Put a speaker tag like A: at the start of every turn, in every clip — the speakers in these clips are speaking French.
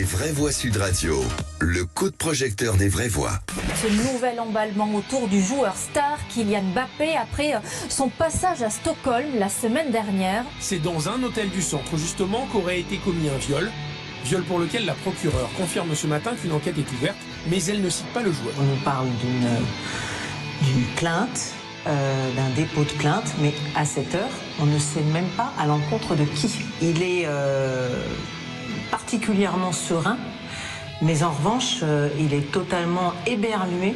A: vraies voix Sud Radio, le coup de projecteur des vraies voix.
B: Ce nouvel emballement autour du joueur star Kylian Mbappé après son passage à Stockholm la semaine dernière.
C: C'est dans un hôtel du centre justement qu'aurait été commis un viol. Viol pour lequel la procureure confirme ce matin qu'une enquête est ouverte, mais elle ne cite pas le joueur.
D: On nous parle d'une plainte, d'un dépôt de plainte, mais à cette heure, on ne sait même pas à l'encontre de qui. Il est particulièrement serein, mais en revanche, il est totalement éberlué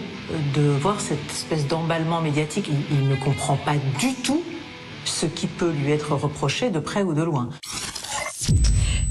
D: de voir cette espèce d'emballement médiatique. Il ne comprend pas du tout ce qui peut lui être reproché de près ou de loin.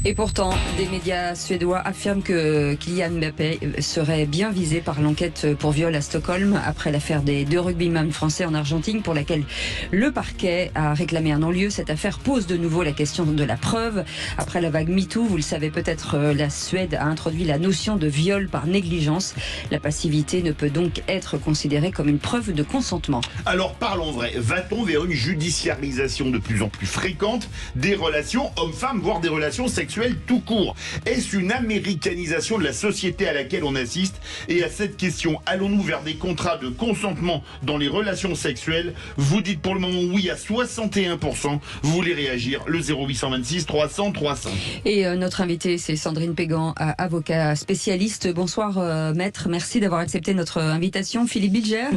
E: Et pourtant, des médias suédois affirment que Kylian Mbappé serait bien visé par l'enquête pour viol à Stockholm après l'affaire des 2 rugbyman français en Argentine pour laquelle le parquet a réclamé un non-lieu. Cette affaire pose de nouveau la question de la preuve. Après la vague MeToo, vous le savez peut-être, la Suède a introduit la notion de viol par négligence. La passivité ne peut donc être considérée comme une preuve de consentement.
F: Alors parlons vrai, va-t-on vers une judiciarisation de plus en plus fréquente des relations hommes-femmes, voire des relations sexuelles tout court? Est-ce une américanisation de la société à laquelle on assiste? Et à cette question, allons-nous vers des contrats de consentement dans les relations sexuelles? Vous dites pour le moment oui à 61%. Vous voulez réagir? Le 0826 300 300.
E: Et notre invité, c'est Sandrine Pégan, avocat spécialiste. Bonsoir maître, merci d'avoir accepté notre invitation. Philippe Bilger,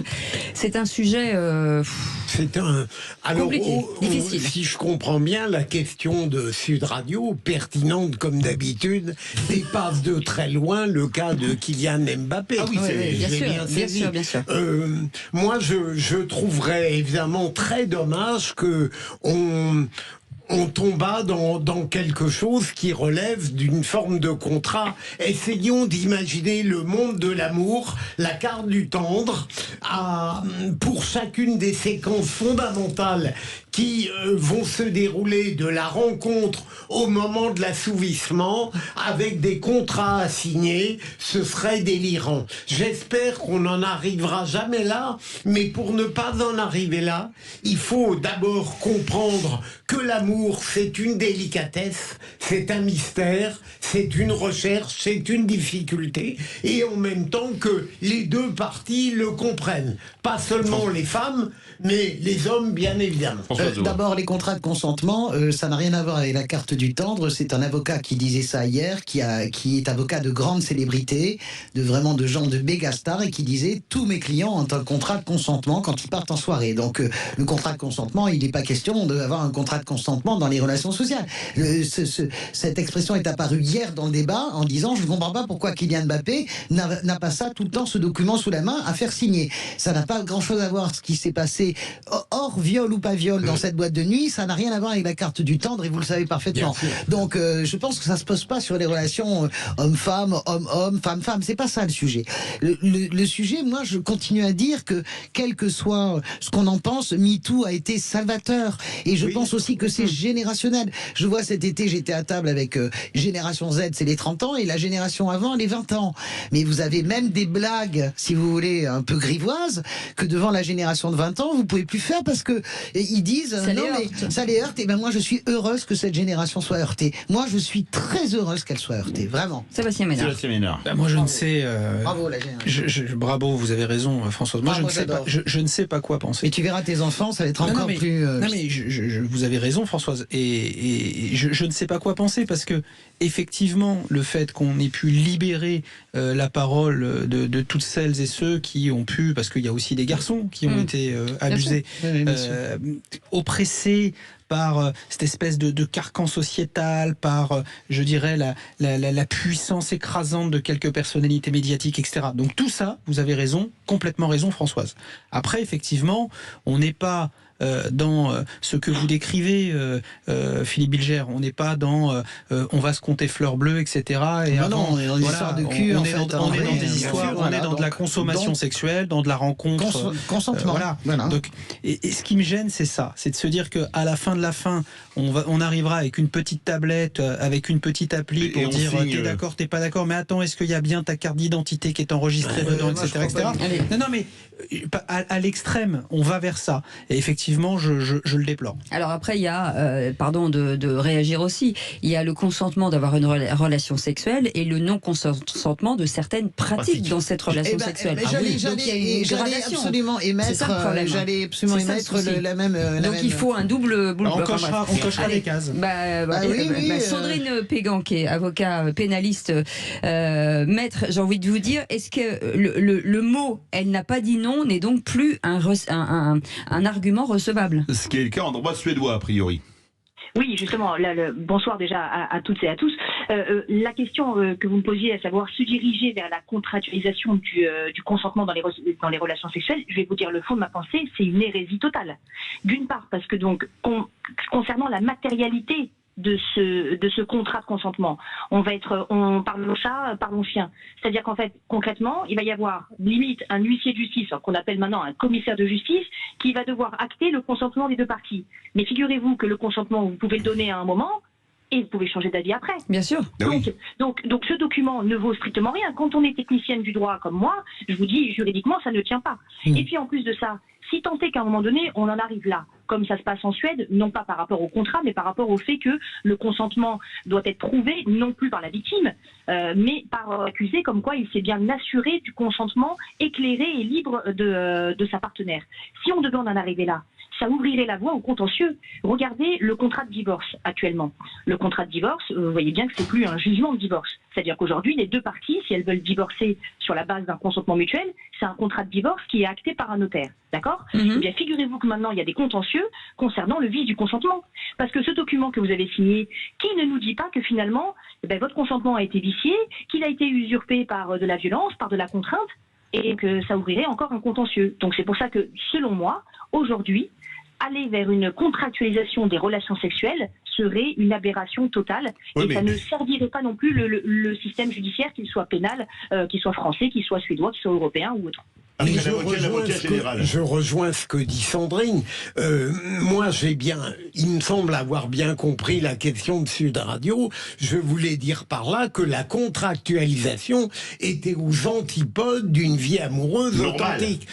E: c'est un sujet compliqué, difficile.
G: Si je comprends bien, la question de Sud Radio, pertinente comme d'habitude, dépasse de très loin le cas de Kylian Mbappé.
F: Ah oui,
E: bien sûr.
G: Moi, je trouverais évidemment très dommage que on tomba dans quelque chose qui relève d'une forme de contrat. Essayons d'imaginer le monde de l'amour, la carte du tendre, pour chacune des séquences fondamentales qui vont se dérouler de la rencontre au moment de l'assouvissement, avec des contrats à signer. Ce serait délirant. J'espère qu'on n'en arrivera jamais là, mais pour ne pas en arriver là, il faut d'abord comprendre que l'amour, c'est une délicatesse, c'est un mystère, c'est une recherche, c'est une difficulté, et en même temps que les deux parties le comprennent. Pas seulement les femmes, mais les hommes, bien évidemment.
H: D'abord, les contrats de consentement, ça n'a rien à voir avec la carte du tendre. C'est un avocat qui disait ça hier, qui est avocat de grandes célébrités, de gens de méga stars, et qui disait tous mes clients ont un contrat de consentement quand ils partent en soirée. Donc le contrat de consentement, il n'est pas question d'avoir un contrat de consentement dans les relations sociales. Cette expression est apparue hier dans le débat en disant je ne comprends pas pourquoi Kylian Mbappé n'a pas ça tout le temps, ce document sous la main à faire signer. Ça n'a pas grand chose à voir ce qui s'est passé hors viol ou pas viol dans cette boîte de nuit, ça n'a rien à voir avec la carte du tendre et vous le savez parfaitement. Donc je pense que ça se pose pas sur les relations homme-femme, homme-homme, femme-femme, c'est pas ça le sujet. Le sujet, moi je continue à dire que quel que soit ce qu'on en pense, MeToo a été salvateur et je pense aussi que c'est générationnel. Je vois cet été, j'étais à table avec Génération Z, c'est les 30 ans, et la génération avant, les 20 ans. Mais vous avez même des blagues, si vous voulez, un peu grivoises, que devant la génération de 20 ans, vous pouvez plus faire parce que ils disent ça les heurte. Et ben moi, je suis heureuse que cette génération soit heurtée. Moi, je suis très heureuse qu'elle soit heurtée, vraiment.
E: Sébastien Ménard.
I: Moi, je ne sais.
H: Bravo, la génération.
I: Bravo, vous avez raison, Françoise. Moi, je ne sais pas quoi penser.
H: Et tu verras tes enfants, ça va être encore plus.
I: Non, mais vous avez raison, Françoise. Et je ne sais pas quoi penser parce que, effectivement, le fait qu'on ait pu libérer la parole de toutes celles et ceux qui ont pu, parce qu'il y a aussi des garçons qui ont été abusés, oppressés par cette espèce de carcan sociétal, par, je dirais, la puissance écrasante de quelques personnalités médiatiques, etc. Donc tout ça, vous avez raison, complètement raison, Françoise. Après, effectivement, on n'est pas dans ce que vous décrivez, Philippe Bilger. On n'est pas dans on va se compter fleurs bleues, etc. Et
H: non, on est dans des histoires de cul.
I: On est dans des histoires, on est dans de la consommation sexuelle, dans de la rencontre.
H: Consentement.
I: Voilà. Donc, et ce qui me gêne, c'est ça, c'est de se dire qu'à la fin de la fin, on arrivera avec une petite tablette, avec une petite appli pour dire t'es d'accord, t'es pas d'accord, mais attends, est-ce qu'il y a bien ta carte d'identité qui est enregistrée dedans, etc. etc. Non, mais à l'extrême, on va vers ça. Et effectivement, je le déplore.
E: Alors après, il y a, pardon de réagir aussi, il y a le consentement d'avoir une relation sexuelle et le non-consentement de certaines pratiques dans cette relation sexuelle.
H: J'allais absolument émettre la même.
E: Donc il faut un double.
I: On cochera les cases.
E: Sandrine Pégan, qui est avocat pénaliste, maître, j'ai envie de vous dire, est-ce que le mot « elle n'a pas dit non » n'est donc plus un argument recevable?
F: Ce qui est le cas en droit suédois, a priori.
J: Oui, justement, bonsoir déjà à toutes et à tous. La question que vous me posiez, à savoir se diriger vers la contractualisation du consentement dans les relations sexuelles, je vais vous dire le fond de ma pensée, c'est une hérésie totale. D'une part, parce que donc, concernant la matérialité de ce contrat de consentement, on parle chat, parlons chien. C'est-à-dire qu'en fait, concrètement, il va y avoir limite un huissier de justice, qu'on appelle maintenant un commissaire de justice, qui va devoir acter le consentement des deux parties. Mais figurez-vous que le consentement, vous pouvez le donner à un moment, et vous pouvez changer d'avis après.
E: Bien sûr.
J: Donc ce document ne vaut strictement rien. Quand on est technicienne du droit comme moi, je vous dis, juridiquement, ça ne tient pas. Et puis en plus de ça, si tant est qu'à un moment donné, on en arrive là, comme ça se passe en Suède, non pas par rapport au contrat, mais par rapport au fait que le consentement doit être prouvé, non plus par la victime, mais par l'accusé, comme quoi il s'est bien assuré du consentement éclairé et libre de sa partenaire. Si on devait en arriver là, ça ouvrirait la voie au contentieux. Regardez le contrat de divorce actuellement. Le contrat de divorce, vous voyez bien que c'est plus un jugement de divorce. C'est-à-dire qu'aujourd'hui, les deux parties, si elles veulent divorcer sur la base d'un consentement mutuel, c'est un contrat de divorce qui est acté par un notaire. D'accord ? Eh bien, figurez-vous que maintenant, il y a des contentieux concernant le vice du consentement. Parce que ce document que vous avez signé, qui ne nous dit pas que finalement, votre consentement a été vicié, qu'il a été usurpé par de la violence, par de la contrainte, et que ça ouvrirait encore un contentieux. Donc c'est pour ça que, selon moi, aujourd'hui, aller vers une contractualisation des relations sexuelles serait une aberration totale, et ça ne servirait pas non plus le système judiciaire, qu'il soit pénal, qu'il soit français, qu'il soit suédois, qu'il soit européen ou autre.
G: Je rejoins ce que dit Sandrine. Moi, il me semble avoir bien compris la question de Sud Radio. Je voulais dire par là que la contractualisation était aux antipodes d'une vie amoureuse authentique.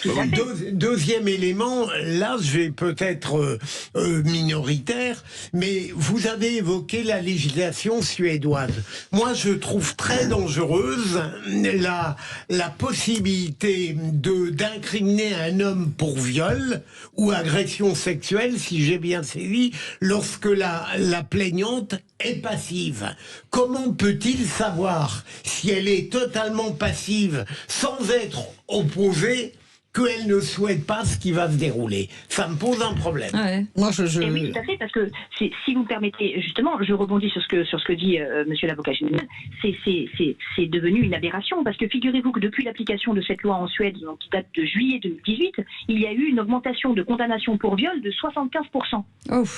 G: Deuxième élément, là, je vais peut-être minoritaire, mais vous avez évoqué la législation suédoise. Moi, je trouve très dangereuse la possibilité d'incriminer un homme pour viol ou agression sexuelle, si j'ai bien saisi, lorsque la plaignante est passive. Comment peut-il savoir si elle est totalement passive sans être opposée qu'elle ne souhaite pas ce qui va se dérouler? Ça me pose un problème.
J: Moi, oui, tout à fait, parce que si vous me permettez, justement, je rebondis sur ce que dit monsieur l'avocat général, c'est devenu une aberration, parce que figurez-vous que depuis l'application de cette loi en Suède, donc, qui date de juillet 2018, il y a eu une augmentation de condamnation pour viol de 75%.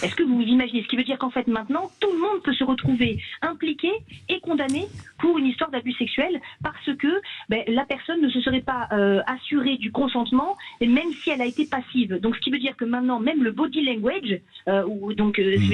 J: Est-ce que vous vous imaginez? Ce qui veut dire qu'en fait, maintenant, tout le monde peut se retrouver impliqué et condamné pour une histoire d'abus sexuel, parce que la personne ne se serait pas assurée du consentement, et même si elle a été passive. Donc, ce qui veut dire que maintenant, même le body language, ça veut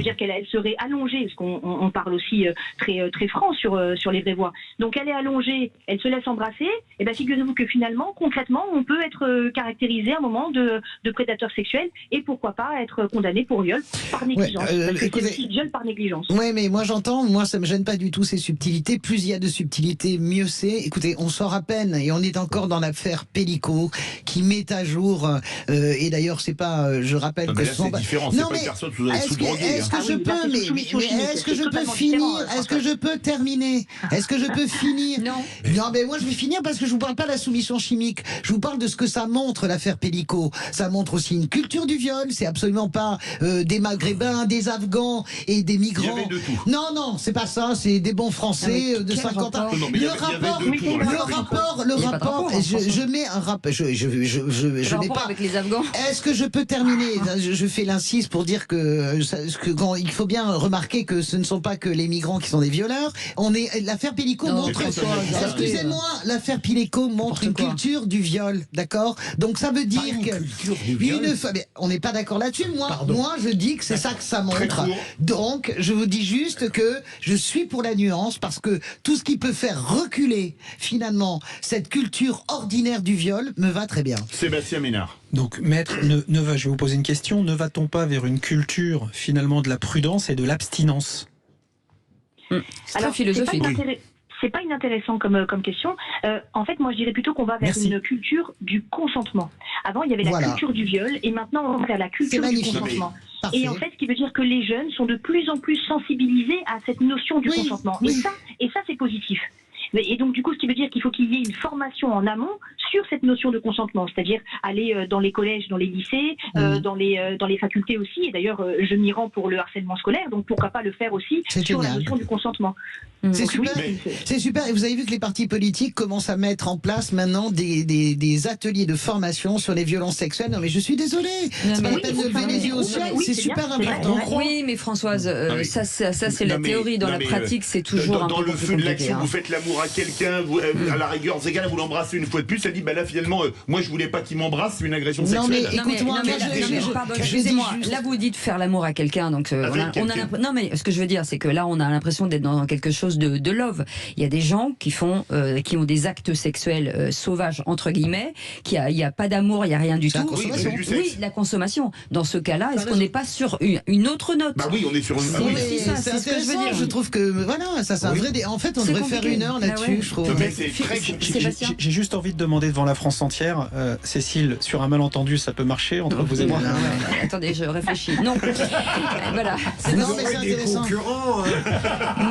J: dire qu'elle serait allongée, parce qu'on parle aussi très franc sur les vraies voix. Donc, elle est allongée, elle se laisse embrasser, et bien figurez-vous que finalement, concrètement, on peut être caractérisé à un moment de prédateur sexuel, et pourquoi pas être condamné pour viol par négligence. C'est viol par négligence.
H: Oui, mais moi j'entends, ça me gêne pas du tout ces subtilités. Plus il y a de subtilités, mieux c'est. Écoutez, on sort à peine, et on est encore dans l'affaire Pellico, qui met à jour, et d'ailleurs c'est pas, je rappelle que
F: là, c'est différent, c'est pas une personne sous-droguée.
H: Est-ce que je peux, est-ce que je peux finir, est-ce que je peux terminer, est-ce que je peux finir? Non, mais moi je vais finir parce que je vous parle pas de la soumission chimique, je vous parle de ce que ça montre, l'affaire Pellico. Ça montre aussi une culture du viol, c'est absolument pas des Maghrébins, des Afghans et des migrants.
F: Il y avait de tout.
H: Non, c'est pas ça, c'est des bons Français de 50 ans.
F: Le rapport,
J: essayez
H: Le
J: d'avoir-
H: rapport,
E: Il y a pas de rapport, hein,
H: je mets un rapport, je mets pas.
E: avec les Afghans.
H: Est-ce que je peux terminer? Je fais l'incise pour dire il faut bien remarquer que ce ne sont pas que les migrants qui sont des violeurs. L'affaire Pellico
E: Non,
H: montre, excusez-moi, l'affaire Pellico montre une culture du viol, d'accord? Donc ça veut dire que
G: culture du viol.
H: mais on n'est pas d'accord là-dessus.
G: Pardon.
H: Moi, je dis que c'est ça que ça
F: Très
H: montre.
F: court.
H: Donc, je vous dis juste que je suis pour la nuance parce que tout ce qui peut faire reculer finalement cette culture ordinaire du viol me va très bien.
F: Sébastien Ménard.
I: Donc, maître, je vais vous poser une question. Ne va-t-on pas vers une culture finalement de la prudence et de l'abstinence?
E: C'est très
J: Alors,
E: philosophique.
J: c'est pas inintéressant comme question. En fait, moi, je dirais plutôt qu'on va vers
I: Merci.
J: une culture du consentement. Avant, il y avait la
H: Voilà.
J: culture du viol, et maintenant, on va vers la
H: C'est
J: culture du
H: magnifique.
J: consentement.
H: Parfait.
J: Et en fait, ce qui veut dire que les jeunes sont de plus en plus sensibilisés à cette notion du
H: Oui,
J: consentement.
H: oui.
J: Et ça, c'est positif. Et donc, du coup, ce qui veut dire qu'il faut qu'il y ait une formation en amont sur cette notion de consentement, c'est-à-dire aller dans les collèges, dans les lycées, dans les facultés aussi. Et d'ailleurs, je m'y rends pour le harcèlement scolaire, donc pourquoi pas le faire aussi
H: C'est
J: sur la
H: génial.
J: notion du consentement.
H: C'est
J: Donc,
H: super.
J: oui,
H: C'est super. Et vous avez vu que les partis politiques commencent à mettre en place maintenant des ateliers de formation sur les violences sexuelles. Non, mais je suis désolé. C'est pas la
J: oui,
H: peine de lever les yeux au ciel.
J: oui,
H: C'est
J: c'est
H: super
J: bien, c'est
H: important.
J: vrai.
E: Oui, mais Françoise,
F: mais-
E: ça c'est la
F: Non, mais-
E: théorie. Dans
F: non,
E: la
F: mais,
E: pratique, c'est toujours un
F: dans
E: peu
F: le
E: plus
F: feu de
E: compliqué,
F: l'action,
E: hein.
F: vous faites l'amour à quelqu'un, à la rigueur, dans ces cas-là, vous l'embrassez une fois de plus, elle dit, bah là, finalement, moi, je voulais pas qu'il m'embrasse, c'est une agression
H: Non, mais
F: sexuelle.
H: écoute-moi,
E: non, mais,
H: moi, je-
E: pardon,
H: je
E: excusez-moi.
H: dis juste-
E: Là, vous dites faire l'amour à quelqu'un, donc
F: Avec quelqu'un.
E: non, mais ce que je veux dire, c'est que là, on a l'impression d'être dans quelque chose de love. Il y a des gens qui ont des actes sexuels sauvages entre guillemets, il y a pas d'amour, il y a rien du
H: C'est la
E: tout.
H: consommation.
F: Oui, c'est du
E: Oui,
F: sexe.
E: la consommation. Dans ce cas-là, est-ce qu'on n'est pas sur une autre note?
F: Bah oui, on est sur une.
E: C'est
F: Ah oui.
E: aussi ça,
H: C'est
E: c'est ce que je veux
H: intéressant.
E: dire.
H: Je trouve que voilà, ça c'est un
F: Oui.
H: vrai. En fait, on
E: C'est
H: devrait faire
E: compliqué.
H: une heure
E: Ah
H: là-dessus,
E: ouais.
H: je trouve.
F: Non, mais c'est très compliqué.
E: Sébastien.
I: J'ai juste envie de demander devant la France entière, Cécile, sur un malentendu, ça peut marcher entre vous et moi?
E: Non, attendez, je réfléchis. Non. Voilà.
H: Non,
G: Vous
H: mais
G: aurez
H: c'est
G: des
H: intéressant.
G: concurrents.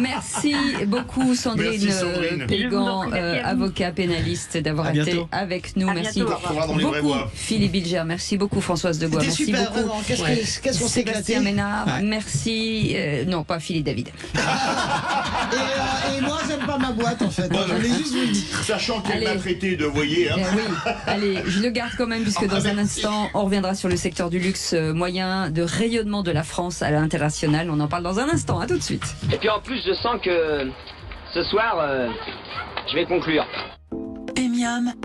E: Merci beaucoup Sandrine
F: Merci, Sandrine.
E: Pégan,
J: Je vous en prie, merci à vous.
E: avocat pénaliste, d'avoir
I: À
E: été
I: bientôt.
E: avec nous.
J: À
E: Merci
J: bientôt, au revoir.
F: Au revoir dans les vraies
E: beaucoup
F: voies.
E: Philippe Bilger, merci beaucoup Françoise Degois,
H: C'était
E: merci
H: super,
E: beaucoup.
H: vraiment. Qu'est-ce qu'on s'est éclaté.
E: Sébastien Ménard,
I: Ouais.
E: merci. Non, pas Philippe David.
H: Et moi, j'aime pas ma boîte en fait. Je voulais juste vous le dire.
F: Sachant qu'elle
E: Allez.
F: m'a traité de, voyez, hein.
E: Oui, allez, je le garde quand même puisque dans un
F: merci.
E: instant, on reviendra sur le secteur du luxe, moyen de rayonnement de la France à l'international. On en parle dans un instant. À tout de suite.
K: Et puis en plus, je sens que ce soir, je vais conclure.
L: Emiam,